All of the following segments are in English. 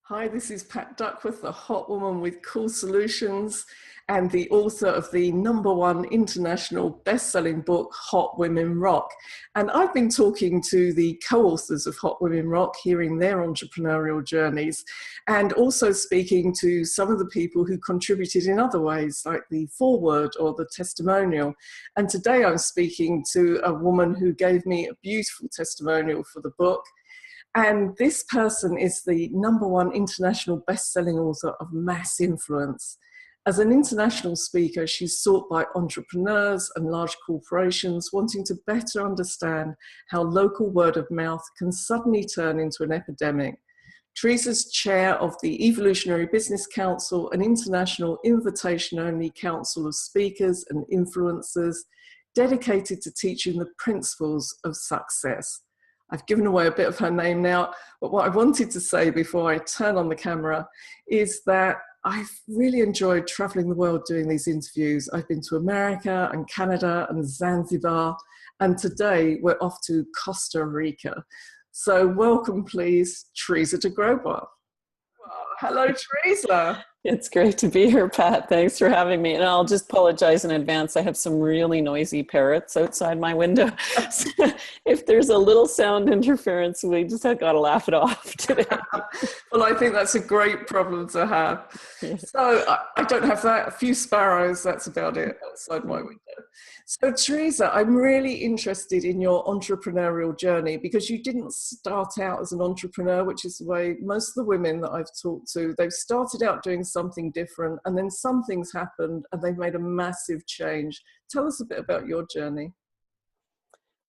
Hi, this is Pat Duckworth, the hot woman with cool solutions and the author of the #1 international best-selling book, Hot Women Rock. And I've been talking to the co-authors of Hot Women Rock, hearing their entrepreneurial journeys, and also speaking to some of the people who contributed in other ways, like the foreword or the testimonial. And today I'm speaking to a woman who gave me a beautiful testimonial for the book. And this person is the #1 international best-selling author of Mass Influence. As an international speaker, she's sought by entrepreneurs and large corporations wanting to better understand how local word of mouth can suddenly turn into an epidemic. Teresa's chair of the Evolutionary Business Council, an international invitation-only council of speakers and influencers dedicated to teaching the principles of success. I've given away a bit of her name now, but what I wanted to say before I turn on the camera is that I've really enjoyed traveling the world doing these interviews. I've been to America and Canada and Zanzibar, and today we're off to Costa Rica. So welcome, please, Teresa de Groisbois. Hello, Teresa. It's great to be here, Pat. Thanks for having me. And I'll just apologize in advance. I have some really noisy parrots outside my window. So if there's a little sound interference, we just have got to laugh it off today. Well, I think that's a great problem to have. Yes. So I don't have that. A few sparrows, that's about it outside my window. So Teresa, I'm really interested in your entrepreneurial journey because you didn't start out as an entrepreneur, which is the way most of the women that I've talked to, they've started out doing something different and then some things happened and they've made a massive change. Tell us a bit about your journey.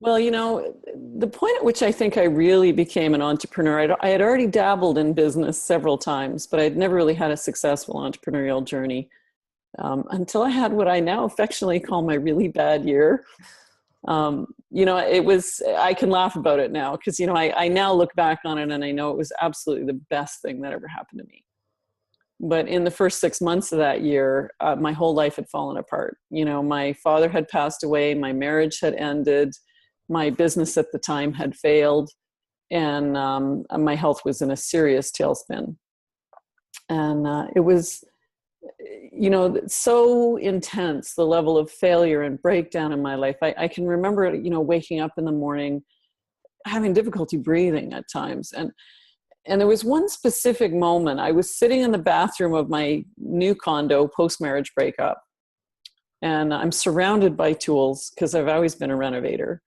Well, you know, the point at which I think I really became an entrepreneur, I had already dabbled in business several times, but I'd never really had a successful entrepreneurial journey. Until I had what I now affectionately call my really bad year. You know, I can laugh about it now because, you know, I now look back on it and I know it was absolutely the best thing that ever happened to me. But in the first 6 months of that year, my whole life had fallen apart. You know, my father had passed away, my marriage had ended, my business at the time had failed, and my health was in a serious tailspin. And it was, you know, so intense, the level of failure and breakdown in my life. I can remember, you know, waking up in the morning, having difficulty breathing at times. And there was one specific moment. I was sitting in the bathroom of my new condo post-marriage breakup. And I'm surrounded by tools because I've always been a renovator.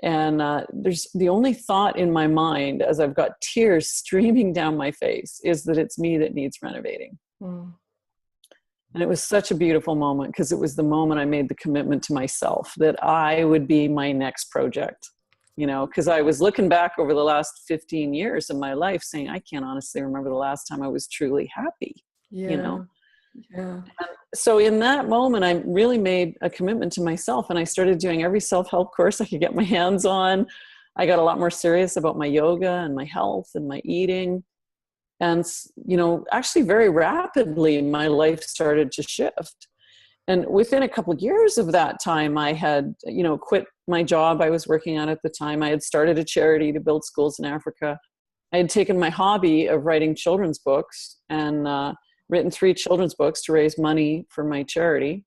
And there's the only thought in my mind as I've got tears streaming down my face is that it's me that needs renovating. Mm. And it was such a beautiful moment because it was the moment I made the commitment to myself that I would be my next project, you know, because I was looking back over the last 15 years of my life saying, I can't honestly remember the last time I was truly happy, you know. Yeah. And so in that moment, I really made a commitment to myself and I started doing every self-help course I could get my hands on. I got a lot more serious about my yoga and my health and my eating. And, you know, actually very rapidly, my life started to shift. And within a couple of years of that time, I had, you know, quit my job I was working on at the time. I had started a charity to build schools in Africa. I had taken my hobby of writing children's books and written 3 children's books to raise money for my charity.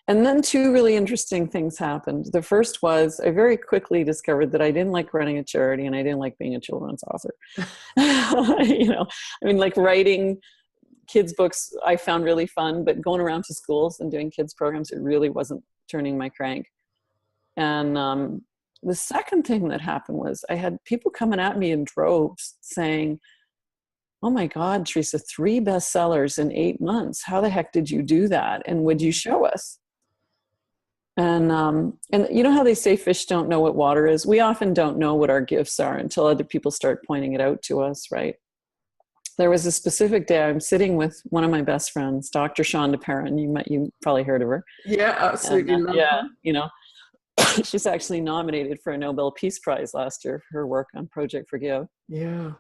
And then 2 really interesting things happened. The first was I very quickly discovered that I didn't like running a charity and I didn't like being a children's author. You know, I mean, like writing kids' books, I found really fun, but going around to schools and doing kids' programs, it really wasn't turning my crank. And the second thing that happened was I had people coming at me in droves saying, oh my God, Teresa, 3 bestsellers in 8 months. How the heck did you do that? And would you show us? And you know how they say fish don't know what water is? We often don't know what our gifts are until other people start pointing it out to us, right? There was a specific day I'm sitting with one of my best friends, Dr. Shonda Perrin. You probably heard of her. Yeah, absolutely. And, yeah, you know, she's actually nominated for a Nobel Peace Prize last year for her work on Project Forgive. Yeah.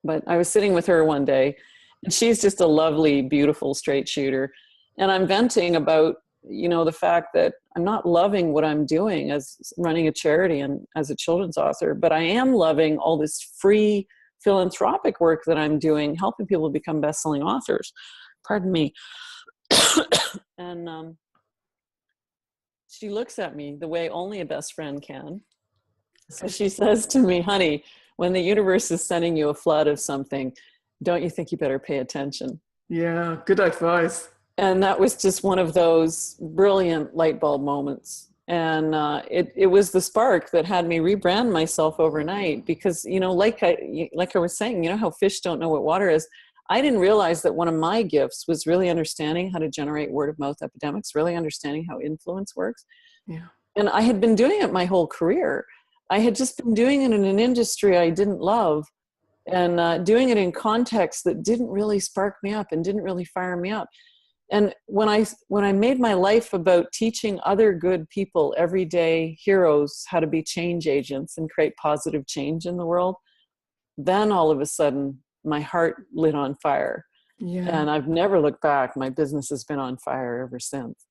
But I was sitting with her one day, and she's just a lovely, beautiful straight shooter. And I'm venting about, you know, the fact that I'm not loving what I'm doing as running a charity and as a children's author, but I am loving all this free philanthropic work that I'm doing, helping people become best-selling authors. Pardon me. And she looks at me the way only a best friend can. So she says to me, honey, when the universe is sending you a flood of something, don't you think you better pay attention? Yeah, good advice. And that was just one of those brilliant light bulb moments. And it was the spark that had me rebrand myself overnight because, you know, like I was saying, you know how fish don't know what water is. I didn't realize that one of my gifts was really understanding how to generate word of mouth epidemics, really understanding how influence works. Yeah. And I had been doing it my whole career. I had just been doing it in an industry I didn't love and doing it in contexts that didn't really spark me up and didn't really fire me up. And when I made my life about teaching other good people, everyday heroes, how to be change agents and create positive change in the world, then all of a sudden my heart lit on fire. Yeah. And I've never looked back. My business has been on fire ever since.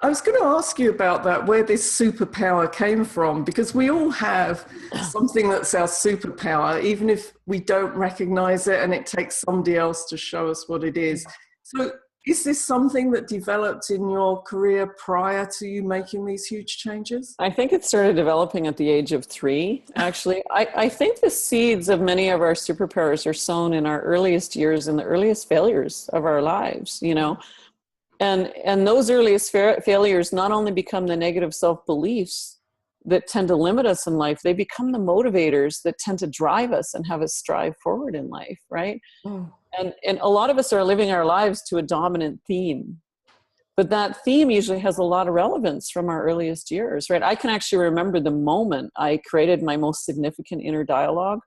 I was going to ask you about that, where this superpower came from, because we all have something that's our superpower, even if we don't recognize it and it takes somebody else to show us what it is. So is this something that developed in your career prior to you making these huge changes? I think it started developing at the age of 3, actually. I think the seeds of many of our superpowers are sown in our earliest years and the earliest failures of our lives, you know. And those earliest failures not only become the negative self-beliefs that tend to limit us in life, they become the motivators that tend to drive us and have us strive forward in life, right? Mm. And a lot of us are living our lives to a dominant theme. But that theme usually has a lot of relevance from our earliest years, right? I can actually remember the moment I created my most significant inner dialogue.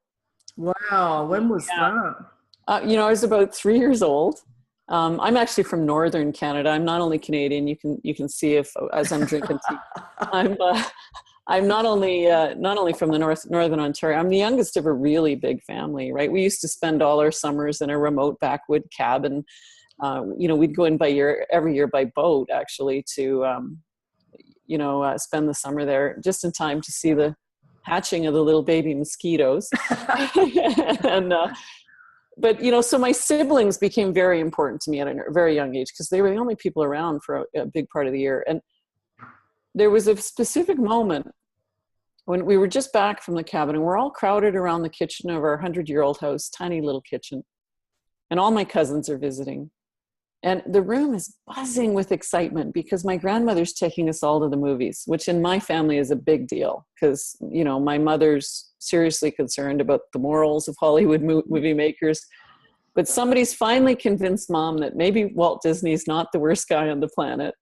Wow, when was that? You know, I was about 3 years old. I'm actually from Northern Canada. I'm not only Canadian. You can see if as I'm drinking tea, I'm not only from the Northern Ontario. I'm the youngest of a really big family, right? We used to spend all our summers in a remote backwood cabin. You know, we'd go in every year by boat, actually, to spend the summer there, just in time to see the hatching of the little baby mosquitoes. But, you know, so my siblings became very important to me at a very young age because they were the only people around for a big part of the year. And there was a specific moment when we were just back from the cabin and we're all crowded around the kitchen of our 100-year-old house, tiny little kitchen. And all my cousins are visiting. And the room is buzzing with excitement because my grandmother's taking us all to the movies, which in my family is a big deal because, you know, my mother's seriously concerned about the morals of Hollywood movie makers. But somebody's finally convinced Mom that maybe Walt Disney's not the worst guy on the planet.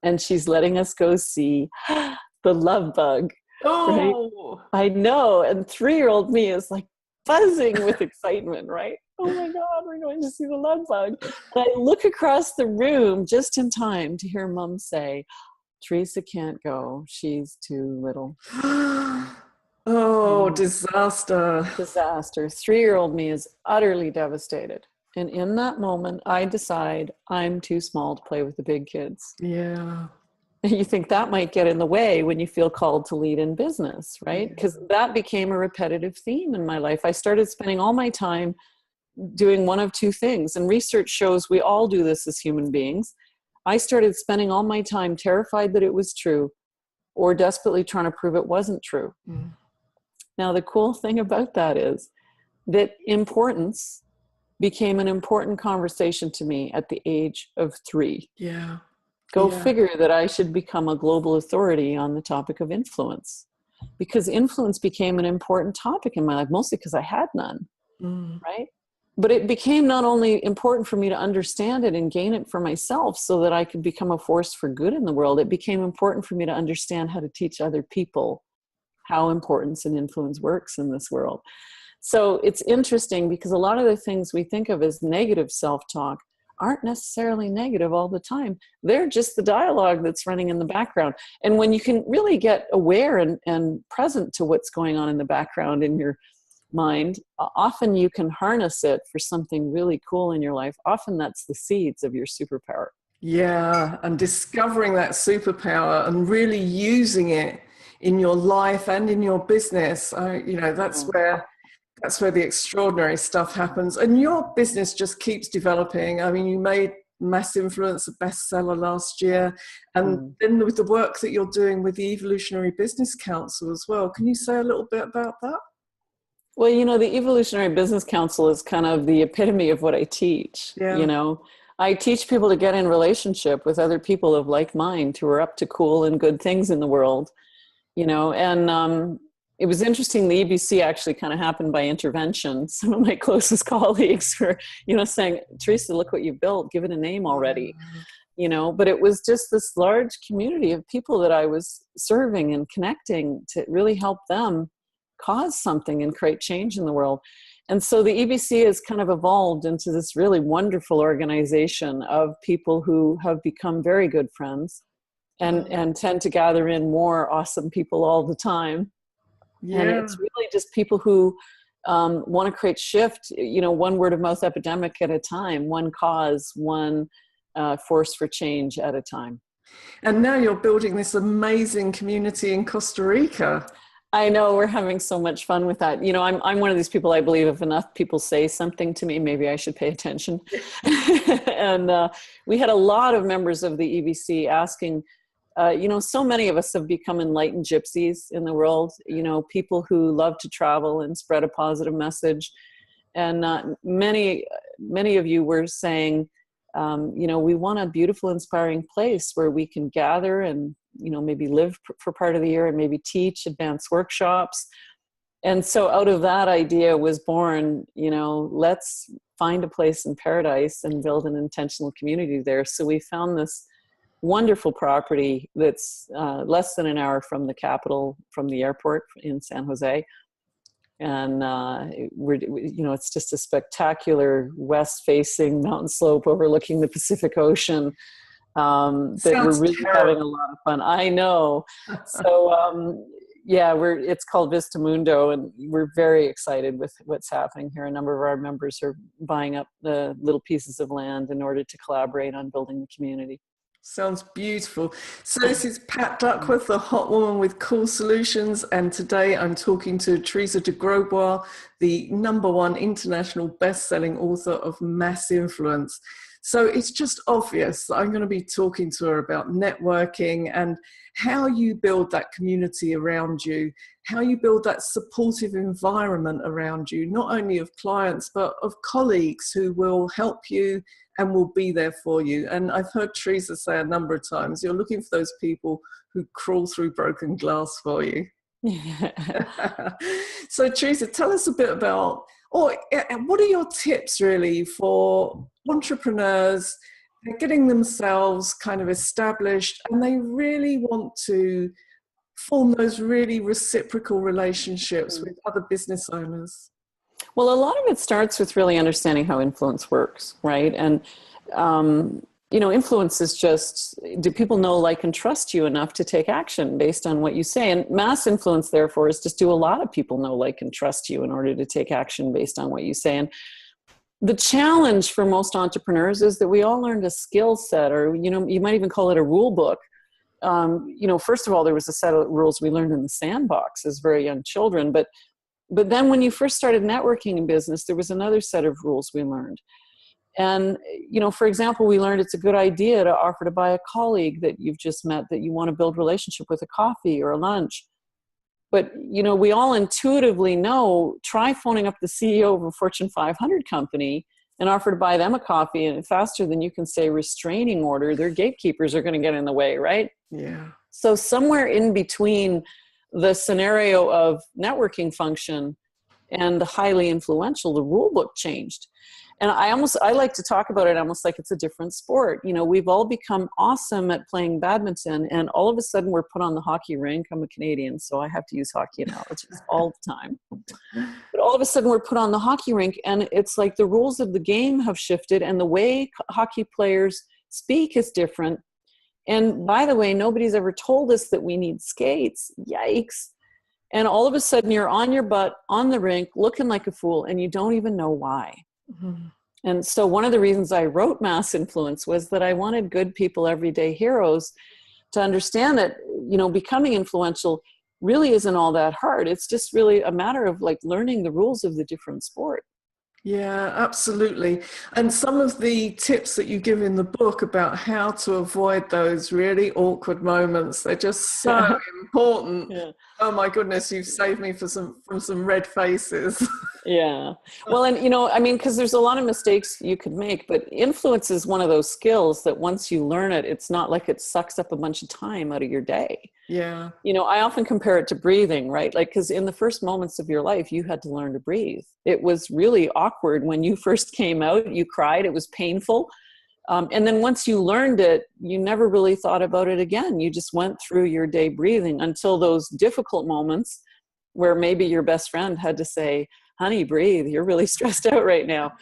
And she's letting us go see The Love Bug. Oh, right? I know. And 3-year-old me is like buzzing with excitement, right? Oh my God, we're going to see The Love Bug. And I look across the room just in time to hear Mom say, Teresa can't go. She's too little. Oh, disaster. Disaster. 3-year-old me is utterly devastated. And in that moment, I decide I'm too small to play with the big kids. Yeah. And you think that might get in the way when you feel called to lead in business, right? Because that became a repetitive theme in my life. I started spending all my time doing one of two things. And research shows we all do this as human beings. I started spending all my time terrified that it was true or desperately trying to prove it wasn't true. Mm. Now, the cool thing about that is that importance became an important conversation to me at the age of 3. Yeah. Go figure that I should become a global authority on the topic of influence, because influence became an important topic in my life, mostly because I had none, right? But it became not only important for me to understand it and gain it for myself so that I could become a force for good in the world, it became important for me to understand how to teach other people how importance and influence works in this world. So it's interesting because a lot of the things we think of as negative self-talk aren't necessarily negative all the time. They're just the dialogue that's running in the background. And when you can really get aware and present to what's going on in the background in your mind, often you can harness it for something really cool in your life. Often that's the seeds of your superpower. Yeah, and discovering that superpower and really using it in your life and in your business. That's where That's where the extraordinary stuff happens. And your business just keeps developing. I mean, you made Mass Influence a bestseller last year. And then with the work that you're doing with the Evolutionary Business Council as well. Can you say a little bit about that? Well, you know, the Evolutionary Business Council is kind of the epitome of what I teach. Yeah. You know, I teach people to get in relationship with other people of like mind who are up to cool and good things in the world, you know, and it was interesting. The EBC actually kind of happened by intervention. Some of my closest colleagues were, you know, saying, Teresa, look what you built, give it a name already, you know, but it was just this large community of people that I was serving and connecting to really help them cause something and create change in the world. And so the EBC has kind of evolved into this really wonderful organization of people who have become very good friends and tend to gather in more awesome people all the time. Yeah. And it's really just people who want to create shift, you know, one word of mouth epidemic at a time, one cause, one force for change at a time. And now you're building this amazing community in Costa Rica. I know, we're having so much fun with that. You know, I'm one of these people, I believe if enough people say something to me, maybe I should pay attention. And we had a lot of members of the EBC asking, you know, so many of us have become enlightened gypsies in the world, you know, people who love to travel and spread a positive message. And many of you were saying, you know, we want a beautiful, inspiring place where we can gather and, you know, maybe live for part of the year and maybe teach advanced workshops. And so out of that idea was born, you know, let's find a place in paradise and build an intentional community there. So we found this wonderful property that's less than an hour from the capital, from the airport in San Jose. And you know, it's just a spectacular west-facing mountain slope overlooking the Pacific Ocean that we're really having a lot of fun. I know. So yeah, it's called Vista Mundo, and we're very excited with what's happening here. A number of our members are buying up the little pieces of land in order to collaborate on building the community. Sounds beautiful. So this is Pat Duckworth, the hot woman with cool solutions. And today I'm talking to Teresa de Grosbois, the #1 international best-selling author of Mass Influence. So it's just obvious that I'm going to be talking to her about networking and how you build that community around you, how you build that supportive environment around you, not only of clients, but of colleagues who will help you and will be there for you. And I've heard Teresa say a number of times, you're looking for those people who crawl through broken glass for you. So Teresa, tell us a bit about, or what are your tips really for entrepreneurs? They're getting themselves kind of established and they really want to form those really reciprocal relationships with other business owners. Well, a lot of it starts with really understanding how influence works, right? And, you know, influence is just, do people know, like, and trust you enough to take action based on what you say? And mass influence, therefore, is just, do a lot of people know, like, and trust you in order to take action based on what you say? And the challenge for most entrepreneurs is that we all learned a skill set, or, you know, you might even call it a rule book. You know, first of all, there was a set of rules we learned in the sandbox as very young children, but then when you first started networking in business, there was another set of rules we learned. And, you know, for example, we learned it's a good idea to offer to buy a colleague that you've just met, that you want to build relationship with, a coffee or a lunch. But, you know, we all intuitively know, try phoning up the CEO of a Fortune 500 company and offer to buy them a coffee, and faster than you can say restraining order, their gatekeepers are going to get in the way, right? Yeah. So somewhere in between the scenario of networking function and the highly influential, the rule book changed. And I like to talk about it almost like it's a different sport. You know, we've all become awesome at playing badminton, and all of a sudden we're put on the hockey rink. I'm a Canadian, so I have to use hockey analogies all the time. But all of a sudden we're put on the hockey rink, and it's like the rules of the game have shifted, and the way hockey players speak is different. And by the way, nobody's ever told us that we need skates. Yikes. And all of a sudden you're on your butt on the rink looking like a fool, and you don't even know why. Mm-hmm. And so one of the reasons I wrote Mass Influence was that I wanted good people, everyday heroes, to understand that, you know, becoming influential really isn't all that hard. It's just really a matter of like learning the rules of the different sport. Yeah, absolutely. And some of the tips that you give in the book about how to avoid those really awkward moments, they're just so important. Yeah. Oh my goodness, you've saved me from some red faces. Yeah. Well, and I mean, because there's a lot of mistakes you could make, but influence is one of those skills that once you learn it, it's not like it sucks up a bunch of time out of your day. Yeah. I often compare it to breathing, right? Like, because in the first moments of your life, you had to learn to breathe. It was really awkward when you first came out, you cried, it was painful. And then once you learned it, you never really thought about it again. You just went through your day breathing until those difficult moments where maybe your best friend had to say, honey, breathe, you're really stressed out right now.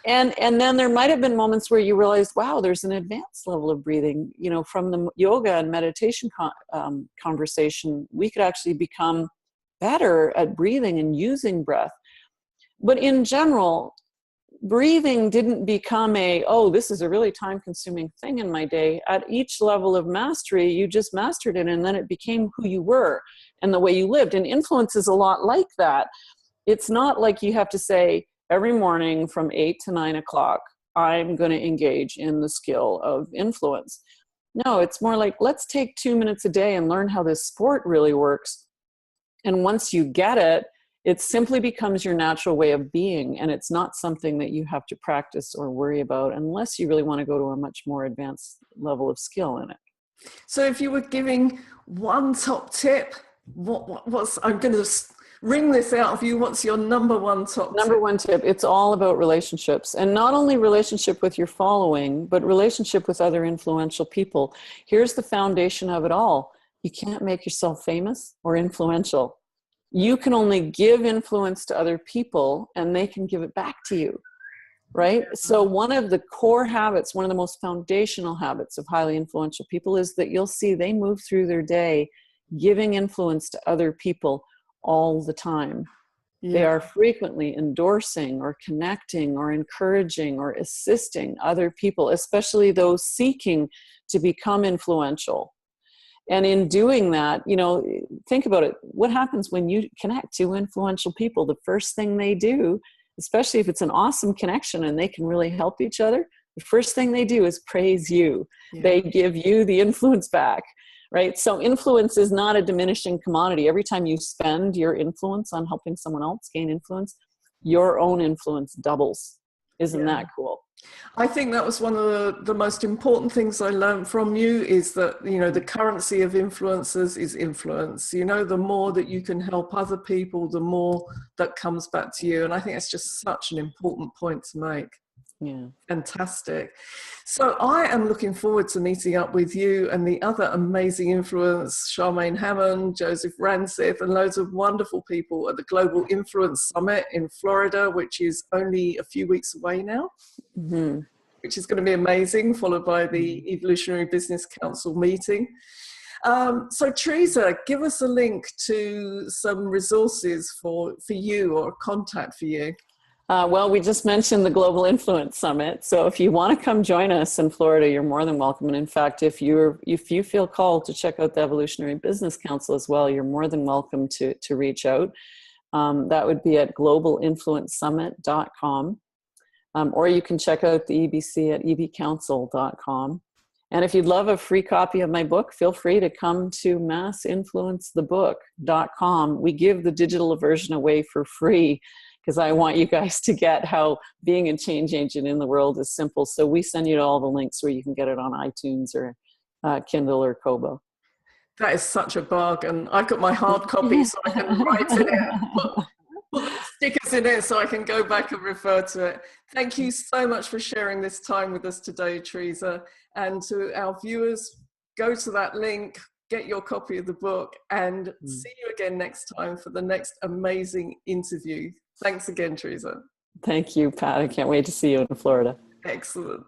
And then there might have been moments where you realized, wow, there's an advanced level of breathing. From the yoga and meditation conversation, we could actually become better at breathing and using breath. But in general, breathing didn't become this is a really time-consuming thing in my day. At each level of mastery, you just mastered it, and then it became who you were and the way you lived. And influence is a lot like that. It's not like you have to say, every morning from 8 to 9 o'clock, I'm going to engage in the skill of influence. No, it's more like, let's take 2 minutes a day and learn how this sport really works. And once you get it, it simply becomes your natural way of being. And it's not something that you have to practice or worry about unless you really want to go to a much more advanced level of skill in it. So if you were giving one top tip, I'm going to ring this out of you. What's your number one tip? One tip, it's all about relationships, and not only relationship with your following, but relationship with other influential people. Here's the foundation of it all. You can't make yourself famous or influential. You can only give influence to other people, and they can give it back to you, right? So one of the core habits, one of the most foundational habits of highly influential people is that you'll see they move through their day giving influence to other people all the time. Yeah. They are frequently endorsing or connecting or encouraging or assisting other people, especially those seeking to become influential. And in doing that, think about it. What happens when you connect to influential people? The first thing they do, especially if it's an awesome connection and they can really help each other, the first thing they do is praise you. Yeah. They give you the influence back. Right? So influence is not a diminishing commodity. Every time you spend your influence on helping someone else gain influence, your own influence doubles. Isn't that cool? I think that was one of the most important things I learned from you is that, the currency of influencers is influence. The more that you can help other people, the more that comes back to you. And I think it's just such an important point to make. Yeah. Fantastic. So I am looking forward to meeting up with you and the other amazing influence, Charmaine Hammond, Joseph Rancith, and loads of wonderful people at the Global Influence Summit in Florida, which is only a few weeks away now, which is going to be amazing, followed by the Evolutionary Business Council meeting. So Teresa, give us a link to some resources for you or a contact for you. Well, we just mentioned the Global Influence Summit. So if you want to come join us in Florida, you're more than welcome. And in fact, if you feel called to check out the Evolutionary Business Council as well, you're more than welcome to reach out. That would be at globalinfluencesummit.com. Or you can check out the EBC at ebcouncil.com. And if you'd love a free copy of my book, feel free to come to massinfluencethebook.com. We give the digital version away for free, because I want you guys to get how being a change agent in the world is simple. So we send you all the links where you can get it on iTunes or Kindle or Kobo. That is such a bargain. I've got my hard copy so I can write in it, put stickers in it so I can go back and refer to it. Thank you so much for sharing this time with us today, Teresa. And to our viewers, go to that link, get your copy of the book, and see you again next time for the next amazing interview. Thanks again, Teresa. Thank you, Pat. I can't wait to see you in Florida. Excellent.